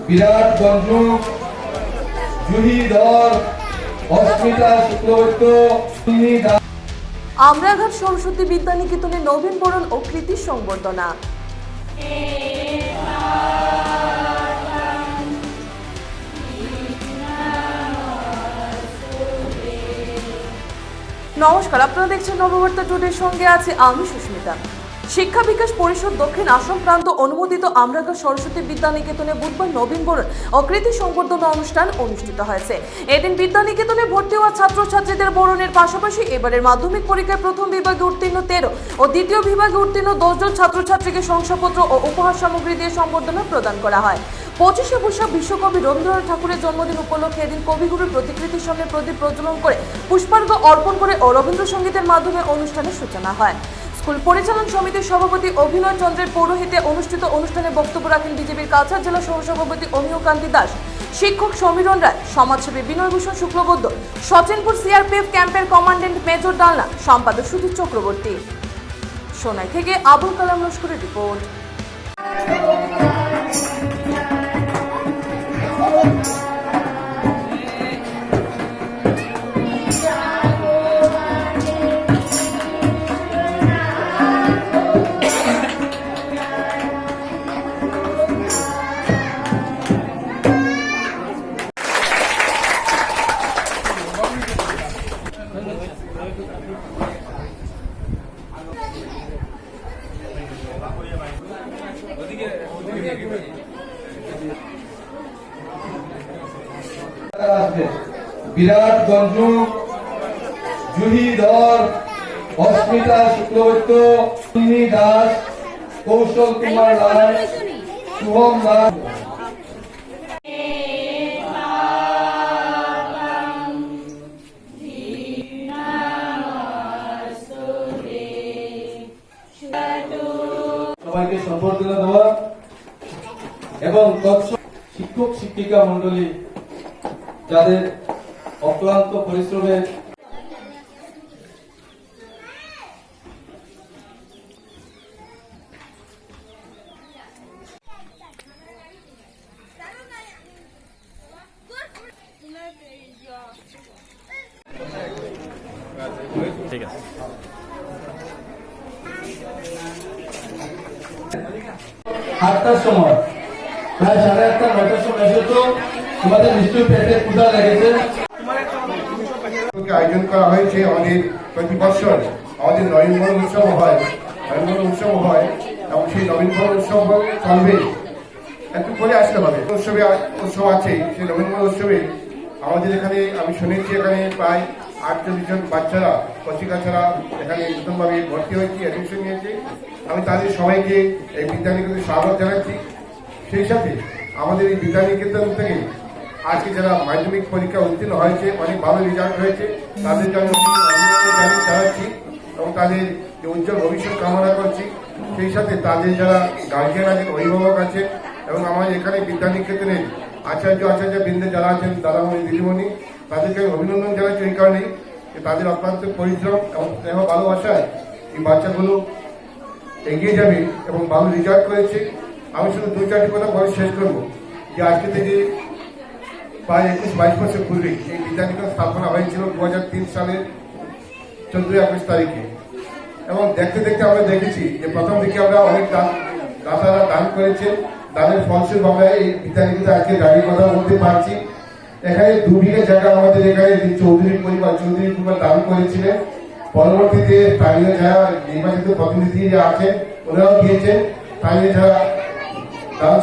বিরাট গঞ্জু, জুহি ধর, অস্মিতা শুক্লবৈদ্য, আমরাঘাট সরস্বতী বিদ্যানিকেতনে নবীন বরণ ও কৃতি সংবর্ধনা। নমস্কার, আপনারা দেখছেন নববার্তা টুডের সঙ্গে আছে আমি সুস্মিতা। শিক্ষা বিকাশ পরিষদ দক্ষিণ আসাম প্রান্ত অনুমোদিত আমরাঘাট সরস্বতী বিদ্যানিকেতনে বুধবার নবীন বরণ ও কৃতি সংবর্ধনা অনুষ্ঠান অনুষ্ঠিত হয়েছে। এদিন বিদ্যানিকেতনে ভর্তি হওয়া ছাত্রছাত্রীদের বরণের পাশাপাশি এবারের মাধ্যমিক পরীক্ষায় প্রথম বিভাগে উত্তীর্ণ 13 ও দ্বিতীয় বিভাগে উত্তীর্ণ 10 জন ছাত্রছাত্রীকে শংসাপত্র ও উপহার সামগ্রী দিয়ে সংবর্ধনা প্রদান করা হয়। 25শে বৈশাখ বিশ্বকবি রবীন্দ্রনাথ ঠাকুরের জন্মদিন উপলক্ষে এদিন কবিগুরুর প্রতিকৃতির সামনে প্রদীপ প্রজ্বলন করে পুষ্পার্ঘ্য অর্পণ করে ও রবীন্দ্রসঙ্গীতের মাধ্যমে অনুষ্ঠানের সূচনা হয়। স্কুল পরিচালন সমিতির সভাপতি অভিনয় চন্দ্রের পৌরোহিত্যে অনুষ্ঠিত অনুষ্ঠানে বক্তব্য রাখেন বিজেপির কাছাড় জেলা সহসভাপতি অমিয় কান্তি দাস, শিক্ষক সমীরণ রায়, সমাজসেবী বিনয়ভূষণ শুক্লবৈদ্য, সচিনপুর সিআরপিএফ ক্যাম্পের কমান্ড্যান্ট মেজর ডালনা, সম্পাদক সুধীর চক্রবর্তী। সোনাই থেকে আবুল কালাম লস্করের রিপোর্ট। বিরাট গঞ্জু, জুহি ধর, অস্মিতা শুক্লবৈদ্য, দাস, কৌশল কুমার রায়, শুভম দাস। সবাইকে সম্বর্ধনা দেওয়া এবং শিক্ষক শিক্ষিকা মন্ডলী যাদের অক্লান্ত পরিশ্রমে ঠিক আছে। 8টার সময় প্রায় 8:30 9টার সময় এসেছো, তোমাদের নিশ্চয়ই পেটে ক্ষুধা লেগেছে। আয়োজন করা হয়েছে আমাদের প্রতি বছর আমাদের নবীন বরণ উৎসব হয়, এবং সেই নবীন বরণ উৎসব চলবে, একটু করে আসতে হবে। উৎসব আছে, সেই নবীন বরণ উৎসবে আমাদের এখানে আমি শুনেছি এখানে প্রায় 48 জন বাচ্চারা কচিকাছাড়া এখানে নতুনভাবে ভর্তি হয়েছে, অ্যাডমিশন নিয়েছে। আমি তাদের সবাইকে এই বিদ্যানিকেতনে স্বাগত জানাচ্ছি। সেই সাথে আমাদের এই বিদ্যানিকেতন থেকে আজকে যারা মাধ্যমিক পরীক্ষা উত্তীর্ণ হয়েছে, অনেক ভালো রেজাল্ট হয়েছে, তাদের জন্য জানাচ্ছি এবং তাদের যে উজ্জ্বল ভবিষ্যৎ কামনা করছি। সেই সাথে তাদের যারা গার্জিয়ান আছেন, অভিভাবক আছেন এবং আমাদের এখানে বিদ্যানিকেতনের আচার্য বৃন্দে যারা আছেন, দাদামণি দিদিমণি, তাদেরকে অভিনন্দন জানাচ্ছি এই কারণেই যে তাদের অক্লান্ত পরিশ্রম এবং স্নেহ ভালোবাসায় এই বাচ্চাগুলো এগিয়ে যাবে এবং ভালো রেজাল্ট করেছে। আমি শুধু 2-4টি কথা বলে শেষ করবো যে আজকে থেকে প্রায় 21-22 বছর পূর্বে এই বিদ্যানিকেতন স্থাপনা হয়েছিল 2003 সালের 14ই আগস্ট তারিখে। এবং দেখতে দেখতে আমরা দেখেছি যে প্রথম দিকে আমরা অনেক দাতারা দান করেছেন, দানের ফলস্বরূপ আমরা এই বিদ্যানিকেতন আজকে দাঁড়িয়ে কথা বলতে পারছি। এখানে 2 বিঘা জায়গা আমাদের এখানে চৌধুরী পরিবার দান করেছিলেন। পরবর্তীতে স্থানীয় যারা নির্বাচিত প্রতিনিধি আছেন ওনারাও দিয়েছেন, স্থানীয় যারা দান